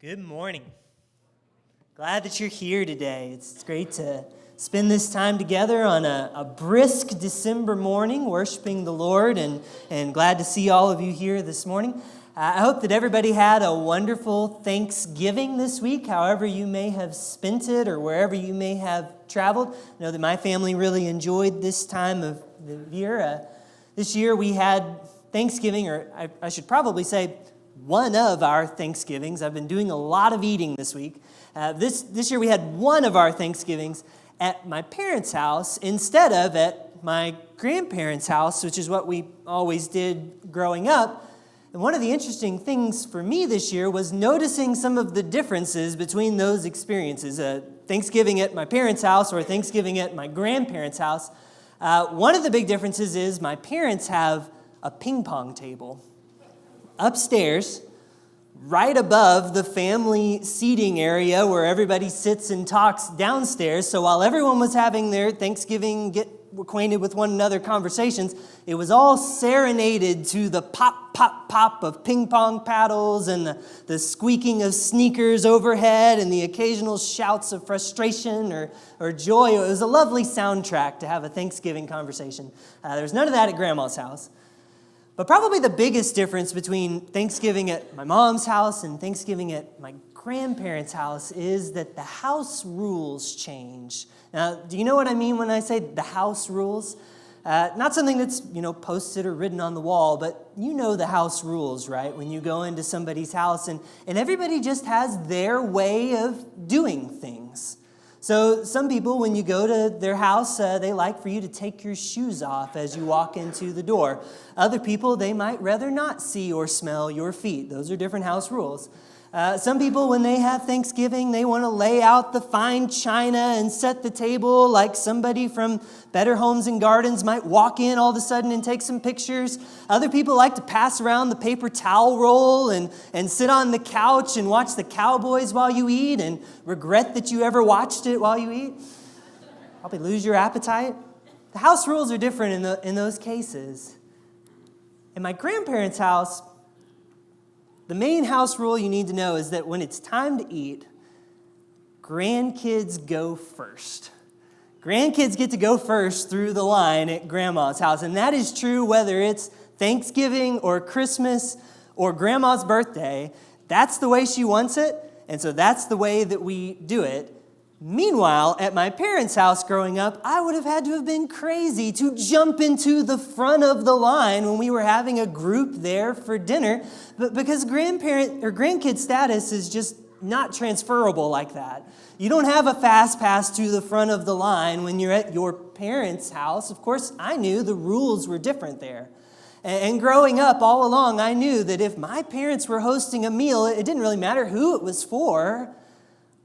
Good morning. Glad that you're here today. It's great to spend this time together on a brisk December morning worshiping the Lord, and glad to see all of you here this morning. I hope that everybody had a wonderful Thanksgiving this week, however you may have spent it or wherever you may have traveled. I know that my family really enjoyed this time of the year. This year we had Thanksgiving, or I should probably say one of our Thanksgivings. I've been doing a lot of eating this week. This year we had one of our Thanksgivings at my parents' house instead of at my grandparents' house, which is what we always did growing up. And one of the interesting things for me this year was noticing some of the differences between those experiences. Thanksgiving at my parents' house or Thanksgiving at my grandparents' house. One of the big differences is my parents have a ping pong table upstairs, right above the family seating area where everybody sits and talks downstairs. So while everyone was having their Thanksgiving get acquainted with one another conversations, it was all serenaded to the pop, pop, pop of ping pong paddles and the squeaking of sneakers overhead and the occasional shouts of frustration or joy. It was a lovely soundtrack to have a Thanksgiving conversation. There was none of that at Grandma's house. But probably the biggest difference between Thanksgiving at my mom's house and Thanksgiving at my grandparents' house is that the house rules change. Now, do you know what I mean when I say the house rules? Not something that's, posted or written on the wall, but you know the house rules, right? When you go into somebody's house and everybody just has their way of doing things. So some people, when you go to their house, they like for you to take your shoes off as you walk into the door. Other people, they might rather not see or smell your feet. Those are different house rules. Some people, when they have Thanksgiving, they want to lay out the fine china and set the table like somebody from Better Homes and Gardens might walk in all of a sudden and take some pictures. Other people like to pass around the paper towel roll and sit on the couch and watch the Cowboys while you eat and regret that you ever watched it while you eat. Probably lose your appetite. The house rules are different in those cases. In my grandparents' house, the main house rule you need to know is that when it's time to eat, grandkids go first. Grandkids get to go first through the line at Grandma's house. And that is true whether it's Thanksgiving or Christmas or Grandma's birthday. That's the way she wants it, and so that's the way that we do it. Meanwhile, at my parents' house growing up, I would have had to have been crazy to jump into the front of the line when we were having a group there for dinner, but because grandparent or grandkid status is just not transferable like that. You don't have a fast pass to the front of the line when you're at your parents' house. Of course, I knew the rules were different there. And growing up all along, I knew that if my parents were hosting a meal, it didn't really matter who it was for.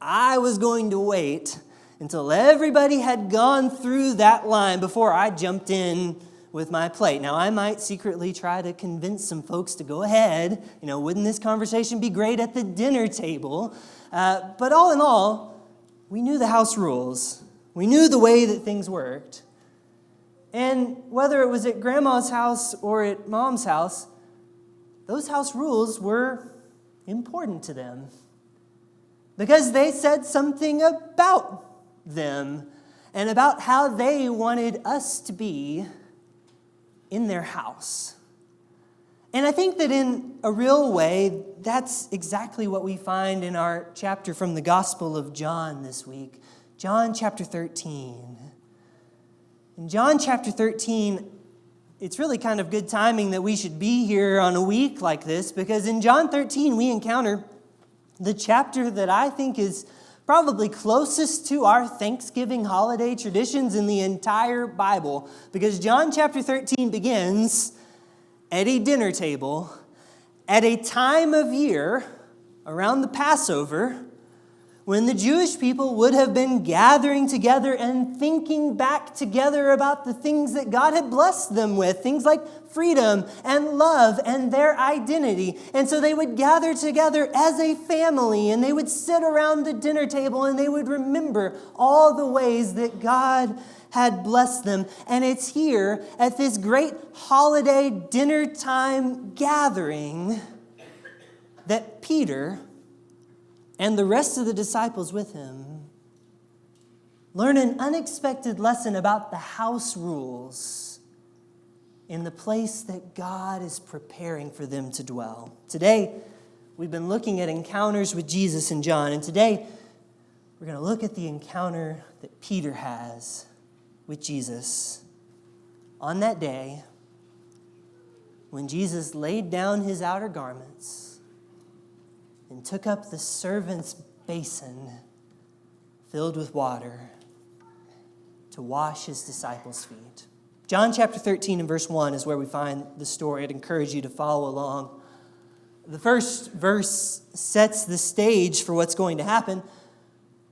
I was going to wait until everybody had gone through that line before I jumped in with my plate. Now, I might secretly try to convince some folks to go ahead. Wouldn't this conversation be great at the dinner table? But all in all, we knew the house rules. We knew the way that things worked. And whether it was at Grandma's house or at Mom's house, those house rules were important to them, because they said something about them and about how they wanted us to be in their house. And I think that in a real way, that's exactly what we find in our chapter from the Gospel of John this week. John chapter 13. In John chapter 13, it's really kind of good timing that we should be here on a week like this, because in John 13, we encounter the chapter that I think is probably closest to our Thanksgiving holiday traditions in the entire Bible, because John chapter 13 begins at a dinner table at a time of year around the Passover when the Jewish people would have been gathering together and thinking back together about the things that God had blessed them with, things like freedom and love and their identity. And so they would gather together as a family, and they would sit around the dinner table, and they would remember all the ways that God had blessed them. And it's here at this great holiday dinner time gathering that Peter and the rest of the disciples with him learn an unexpected lesson about the house rules in the place that God is preparing for them to dwell. Today, we've been looking at encounters with Jesus and John, and today we're going to look at the encounter that Peter has with Jesus on that day when Jesus laid down his outer garments and took up the servant's basin filled with water to wash his disciples' feet. John chapter 13 and verse 1 is where we find the story. I'd encourage you to follow along. The first verse sets the stage for what's going to happen.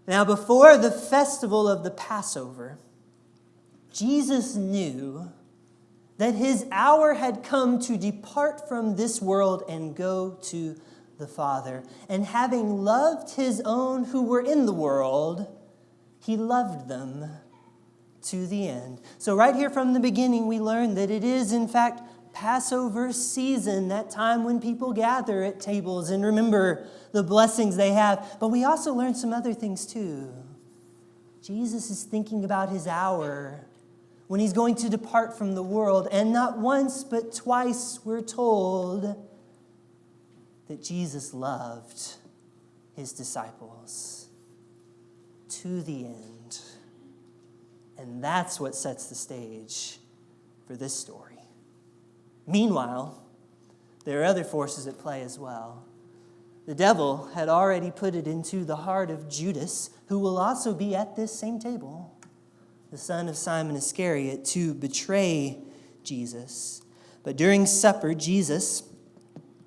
Now, before the festival of the Passover, Jesus knew that his hour had come to depart from this world and go to the Father. And having loved his own who were in the world, he loved them to the end. So right here from the beginning, we learn that it is, in fact, Passover season, that time when people gather at tables and remember the blessings they have. But we also learn some other things too. Jesus is thinking about his hour when he's going to depart from the world. And not once, but twice, we're told that Jesus loved his disciples to the end. And that's what sets the stage for this story. Meanwhile, there are other forces at play as well. The devil had already put it into the heart of Judas, who will also be at this same table, the son of Simon Iscariot, to betray Jesus. But during supper, Jesus,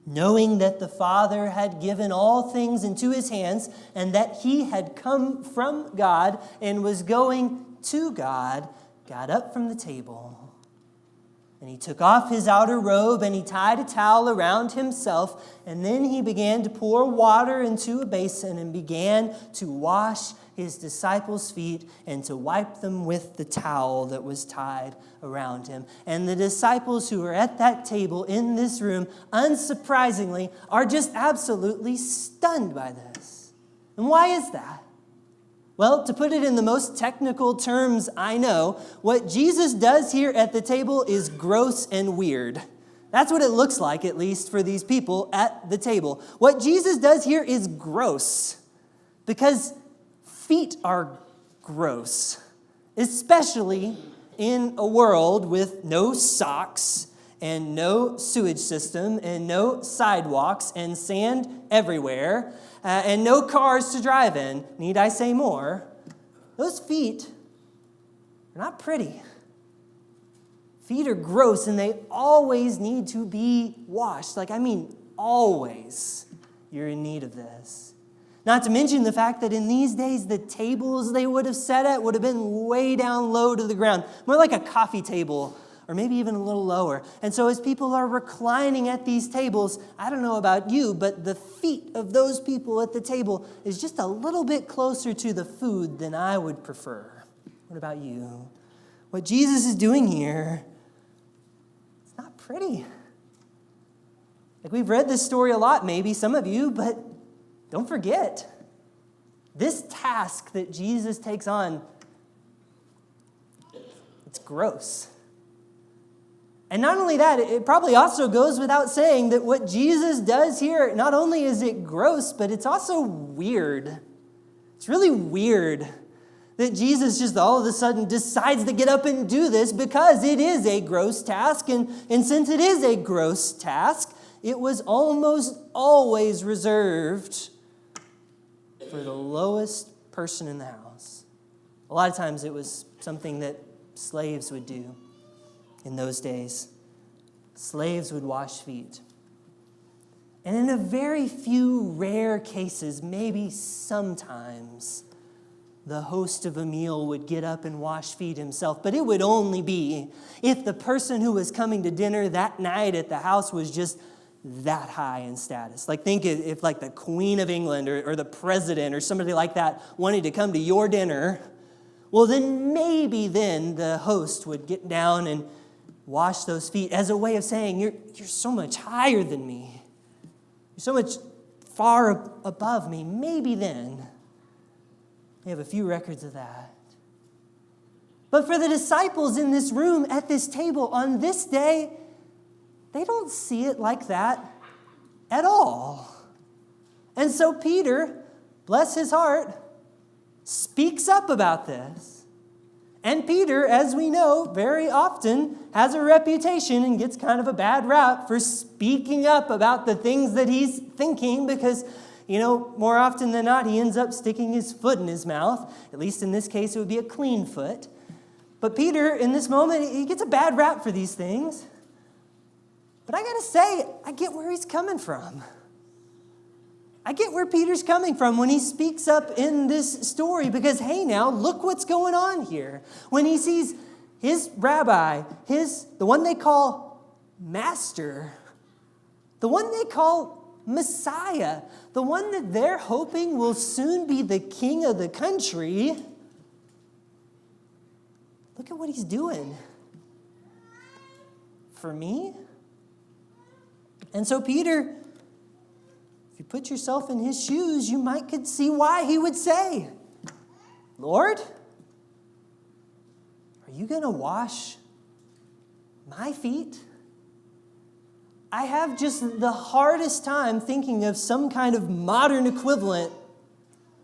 knowing that the Father had given all things into his hands and that he had come from God and was going to God, got up from the table. And he took off his outer robe and he tied a towel around himself. And then he began to pour water into a basin and began to wash his disciples' feet and to wipe them with the towel that was tied around him. And the disciples who are at that table in this room, unsurprisingly, are just absolutely stunned by this. And why is that? Well, to put it in the most technical terms I know, what Jesus does here at the table is gross and weird. That's what it looks like, at least for these people at the table. What Jesus does here is gross, because feet are gross, especially in a world with no socks and no sewage system and no sidewalks and sand everywhere. And no cars to drive in. Need I say more? Those feet are not pretty. Feet are gross, and they always need to be washed. Always. You're in need of this. Not to mention the fact that in these days, the tables they would have sat at would have been way down low to the ground. More like a coffee table, or maybe even a little lower. And so as people are reclining at these tables, I don't know about you, but the feet of those people at the table is just a little bit closer to the food than I would prefer. What about you? What Jesus is doing here, it's not pretty. We've read this story a lot, maybe, some of you, but don't forget, this task that Jesus takes on, it's gross. And not only that, it probably also goes without saying that what Jesus does here, not only is it gross, but it's also weird. It's really weird that Jesus just all of a sudden decides to get up and do this, because it is a gross task. And since it is a gross task, it was almost always reserved for the lowest person in the house. A lot of times it was something that slaves would do. In those days, slaves would wash feet. And in a very few rare cases, maybe sometimes, the host of a meal would get up and wash feet himself. But it would only be if the person who was coming to dinner that night at the house was just that high in status. Think if the Queen of England or the president or somebody like that wanted to come to your dinner, well, then maybe then the host would get down and wash those feet as a way of saying, you're so much higher than me. You're so much far above me, maybe then. We have a few records of that. But for the disciples in this room, at this table, on this day, they don't see it like that at all. And so Peter, bless his heart, speaks up about this. And Peter, as we know, very often has a reputation and gets kind of a bad rap for speaking up about the things that he's thinking because, more often than not, he ends up sticking his foot in his mouth. At least in this case, it would be a clean foot. But Peter, in this moment, he gets a bad rap for these things. But I got to say, I get where he's coming from. I get where Peter's coming from when he speaks up in this story because, hey, now, look what's going on here. When he sees his rabbi, the one they call master, the one they call Messiah, the one that they're hoping will soon be the king of the country, look at what he's doing. For me? And so Peter, if you put yourself in his shoes, you could see why he would say, Lord, are you going to wash my feet? I have just the hardest time thinking of some kind of modern equivalent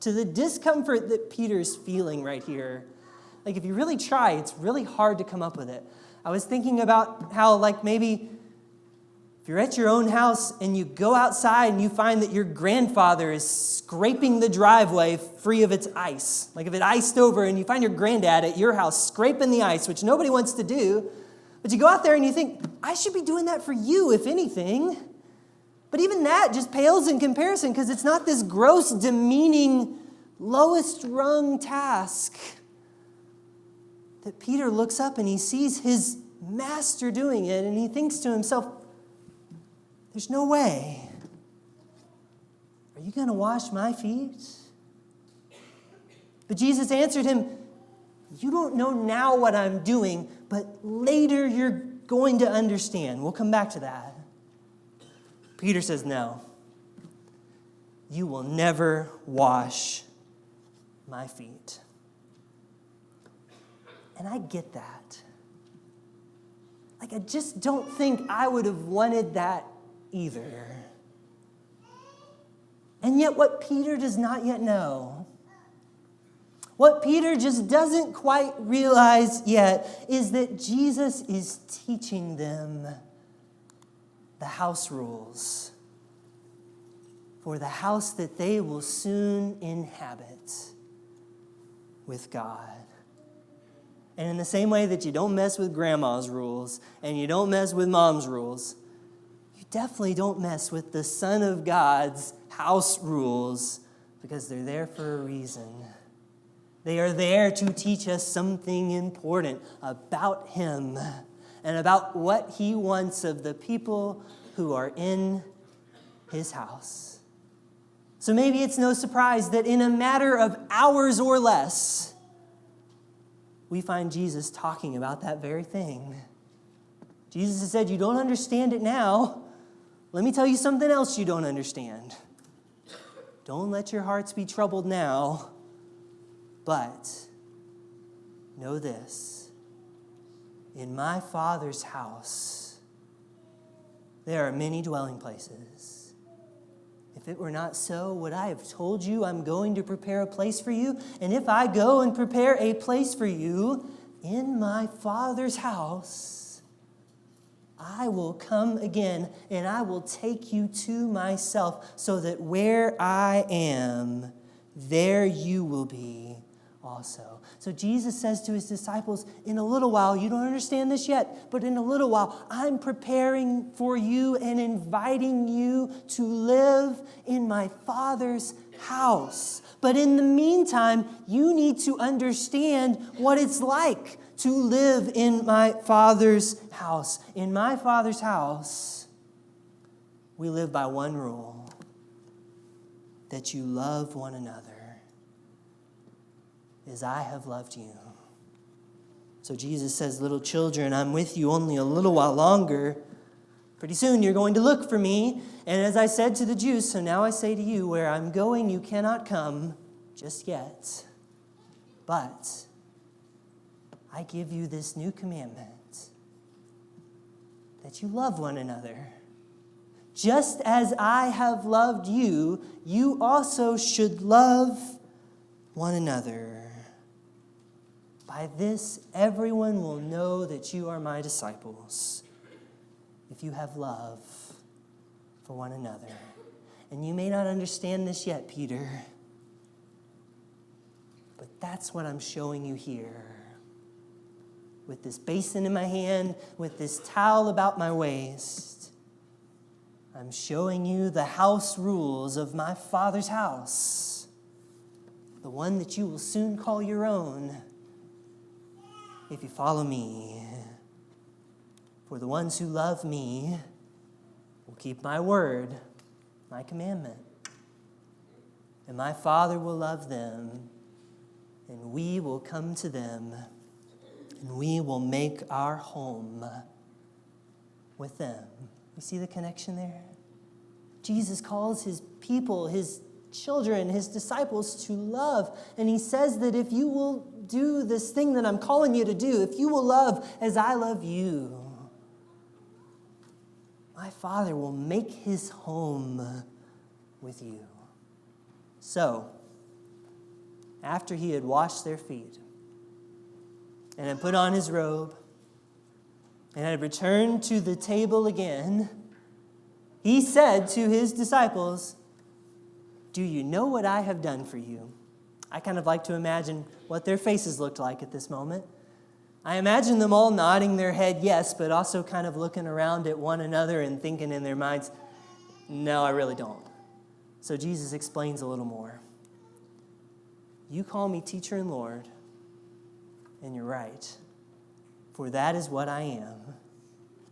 to the discomfort that Peter's feeling right here. Like if you really try, it's really hard to come up with it. I was thinking about how maybe if you're at your own house and you go outside and you find that your grandfather is scraping the driveway free of its ice. Like if it iced over and you find your granddad at your house scraping the ice, which nobody wants to do. But you go out there and you think, I should be doing that for you, if anything. But even that just pales in comparison because it's not this gross, demeaning, lowest rung task. That Peter looks up and he sees his master doing it and he thinks to himself, there's no way. Are you going to wash my feet? But Jesus answered him, you don't know now what I'm doing, but later you're going to understand. We'll come back to that. Peter says, no, you will never wash my feet. And I get that. I just don't think I would have wanted that either. And yet what Peter does not yet know, what Peter just doesn't quite realize yet, is that Jesus is teaching them the house rules for the house that they will soon inhabit with God. And in the same way that you don't mess with grandma's rules and you don't mess with mom's rules, you definitely don't mess with the Son of God's house rules because they're there for a reason. They are there to teach us something important about Him and about what He wants of the people who are in His house. So maybe it's no surprise that in a matter of hours or less, we find Jesus talking about that very thing. Jesus has said, you don't understand it now. Let me tell you something else you don't understand. Don't let your hearts be troubled now, but know this. In my Father's house, there are many dwelling places. If it were not so, would I have told you I'm going to prepare a place for you? And if I go and prepare a place for you in my Father's house, I will come again and I will take you to myself so that where I am, there you will be also. So Jesus says to his disciples, in a little while, you don't understand this yet, but in a little while, I'm preparing for you and inviting you to live in my Father's house. But in the meantime, you need to understand what it's like to live in my Father's house. In my Father's house, we live by one rule, that you love one another as I have loved you. So Jesus says, little children, I'm with you only a little while longer, Pretty soon you're going to look for me. And as I said to the Jews, so now I say to you, where I'm going you cannot come just yet. But I give you this new commandment, that you love one another. Just as I have loved you, you also should love one another. By this, everyone will know that you are my disciples, if you have love for one another. And you may not understand this yet, Peter, but that's what I'm showing you here. With this basin in my hand, with this towel about my waist, I'm showing you the house rules of my Father's house, the one that you will soon call your own if you follow me. For the ones who love me will keep my word, my commandment. And my Father will love them, and we will come to them, and we will make our home with them. You see the connection there? Jesus calls his people, his children, his disciples to love. And he says that if you will do this thing that I'm calling you to do, if you will love as I love you, my Father will make his home with you. So, after he had washed their feet and had put on his robe and had returned to the table again, he said to his disciples, "Do you know what I have done for you?" I kind of like to imagine what their faces looked like at this moment. I imagine them all nodding their head yes, but also kind of looking around at one another and thinking in their minds, no, I really don't. So Jesus explains a little more. You call me teacher and Lord, and you're right, for that is what I am.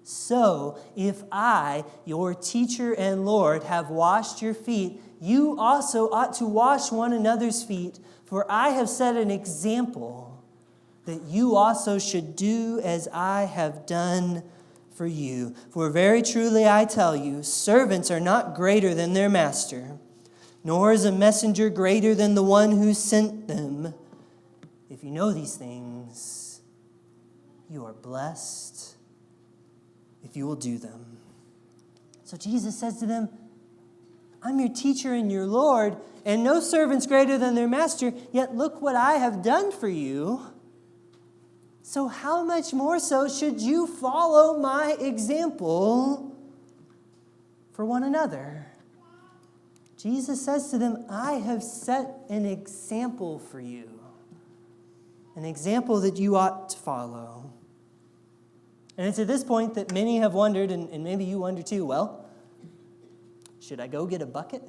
So if I, your teacher and Lord, have washed your feet, you also ought to wash one another's feet, for I have set an example that you also should do as I have done for you. For very truly I tell you, servants are not greater than their master, nor is a messenger greater than the one who sent them. If you know these things, you are blessed if you will do them. So Jesus says to them, I'm your teacher and your Lord, and no servant's greater than their master, yet look what I have done for you. So how much more so should you follow my example for one another? Jesus says to them, I have set an example for you, an example that you ought to follow. And it's at this point that many have wondered, and maybe you wonder too, well, should I go get a bucket?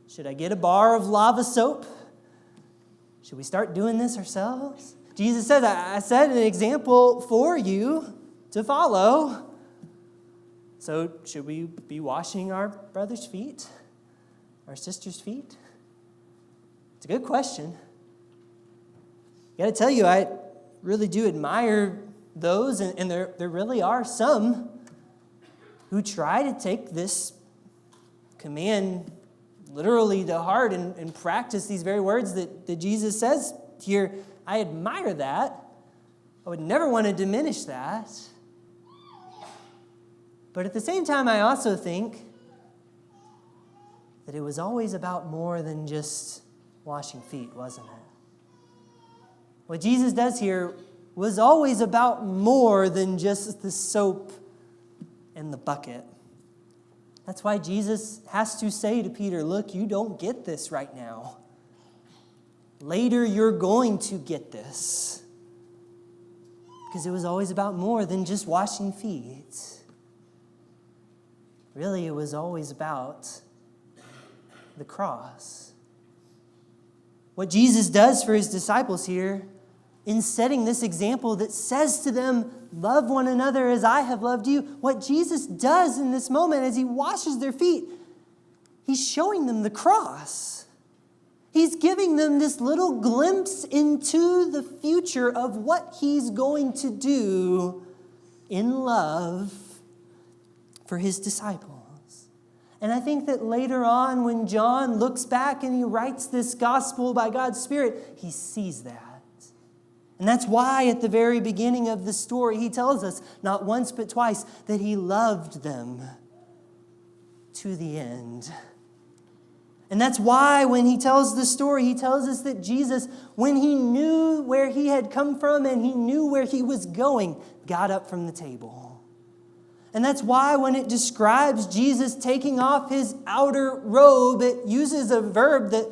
Should I get a bar of lava soap? Should we start doing this ourselves? Jesus says, I set an example for you to follow. So should we be washing our brother's feet? Our sister's feet? It's a good question. I got to tell you, I really do admire those, and there really are some who try to take this command literally to heart and practice these very words that Jesus says here. I admire that. I would never want to diminish that. But at the same time, I also think that it was always about more than just washing feet, wasn't it? What Jesus does here was always about more than just the soap and the bucket. That's why Jesus has to say to Peter, look, you don't get this right now. Later, you're going to get this. Because it was always about more than just washing feet. Really, it was always about the cross. What Jesus does for his disciples here, in setting this example that says to them, love one another as I have loved you, what Jesus does in this moment as he washes their feet, he's showing them the cross. He's giving them this little glimpse into the future of what he's going to do in love for his disciples. And I think that later on, when John looks back and he writes this gospel by God's Spirit, he sees that. And that's why at the very beginning of the story, he tells us, not once but twice, that he loved them to the end. And that's why when he tells the story, he tells us that Jesus, when he knew where he had come from and he knew where he was going, got up from the table. And that's why when it describes Jesus taking off his outer robe, it uses a verb that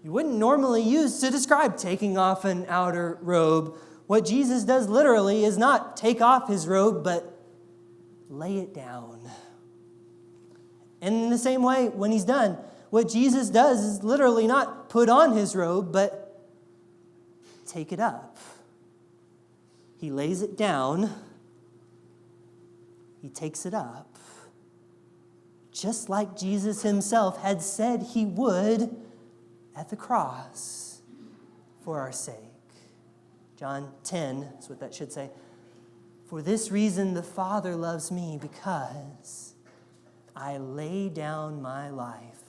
you wouldn't normally use to describe taking off an outer robe. What Jesus does literally is not take off his robe, but lay it down. And in the same way, when he's done, what Jesus does is literally not put on his robe, but take it up. He lays it down. He takes it up. Just like Jesus himself had said he would at the cross for our sake. John 10 is what that should say. For this reason the Father loves me, because I lay down my life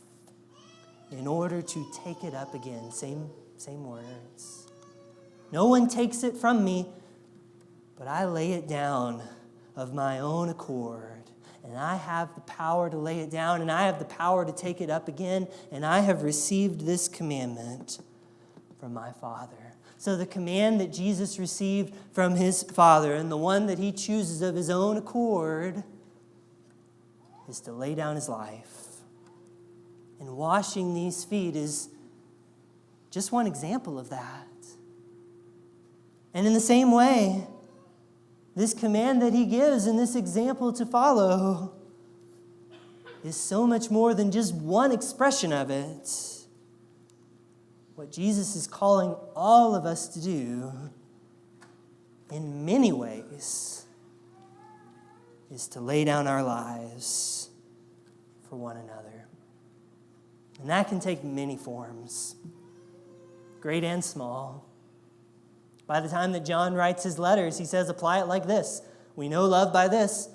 in order to take it up again. Same words. No one takes it from me, but I lay it down of my own accord. And I have the power to lay it down, and I have the power to take it up again, and I have received this commandment from my Father. So the command that Jesus received from his Father, and the one that he chooses of his own accord, is to lay down his life. And washing these feet is just one example of that. And in the same way, this command that he gives and this example to follow is so much more than just one expression of it. What Jesus is calling all of us to do in many ways is to lay down our lives for one another. And that can take many forms, great and small. By the time that John writes his letters, he says, apply it like this. We know love by this,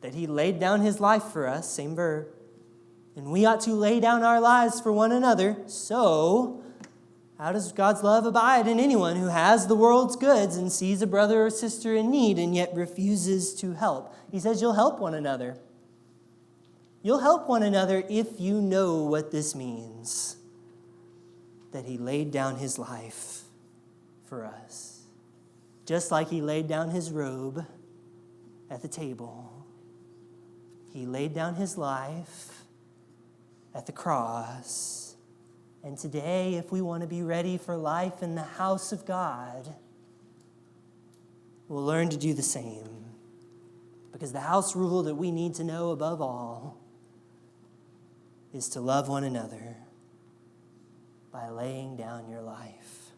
that he laid down his life for us, same verb. And we ought to lay down our lives for one another. So, how does God's love abide in anyone who has the world's goods and sees a brother or sister in need and yet refuses to help? He says you'll help one another. You'll help one another if you know what this means, that he laid down his life for us. Just like he laid down his robe at the table, he laid down his life at the cross. And today, if we want to be ready for life in the house of God, we'll learn to do the same. Because the house rule that we need to know above all is to love one another by laying down your life.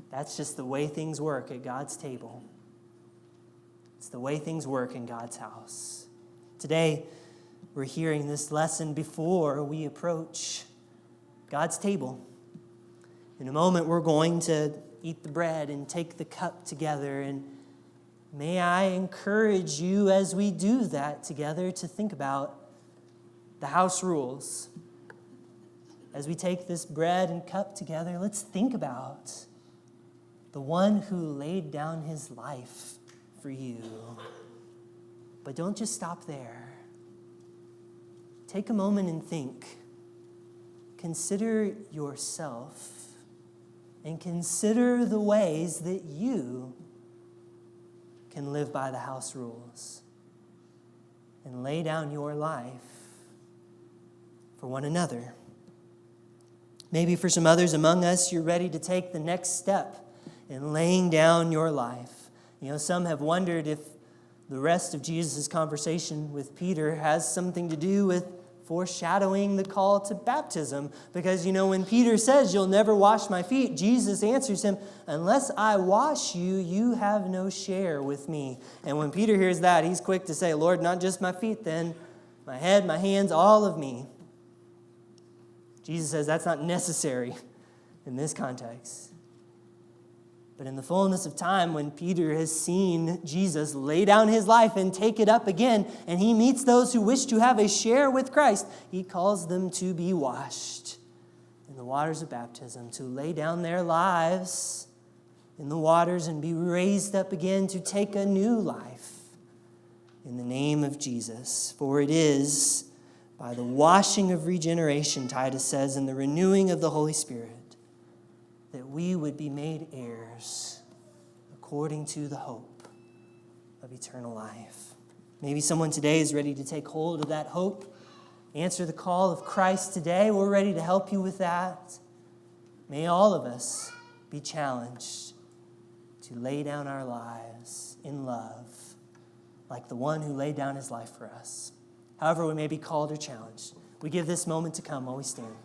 That's just the way things work at God's table. It's the way things work in God's house. Today, we're hearing this lesson before we approach God's table. In a moment, we're going to eat the bread and take the cup together. And may I encourage you as we do that together to think about the house rules. As we take this bread and cup together, let's think about the one who laid down his life for you. But don't just stop there. Take a moment and think. Consider yourself and consider the ways that you can live by the house rules and lay down your life for one another. Maybe for some others among us, you're ready to take the next step in laying down your life. You know, some have wondered if the rest of Jesus' conversation with Peter has something to do with foreshadowing the call to baptism. Because, you know, when Peter says, you'll never wash my feet, Jesus answers him, unless I wash you, you have no share with me. And when Peter hears that, he's quick to say, Lord, not just my feet then, my head, my hands, all of me. Jesus says that's not necessary in this context. But in the fullness of time, when Peter has seen Jesus lay down his life and take it up again, and he meets those who wish to have a share with Christ, he calls them to be washed in the waters of baptism, to lay down their lives in the waters and be raised up again to take a new life in the name of Jesus. For it is by the washing of regeneration, Titus says, and the renewing of the Holy Spirit, that we would be made heirs according to the hope of eternal life. Maybe someone today is ready to take hold of that hope, answer the call of Christ today. We're ready to help you with that. May all of us be challenged to lay down our lives in love, like the one who laid down his life for us. However we may be called or challenged, we give this moment to come while we stand.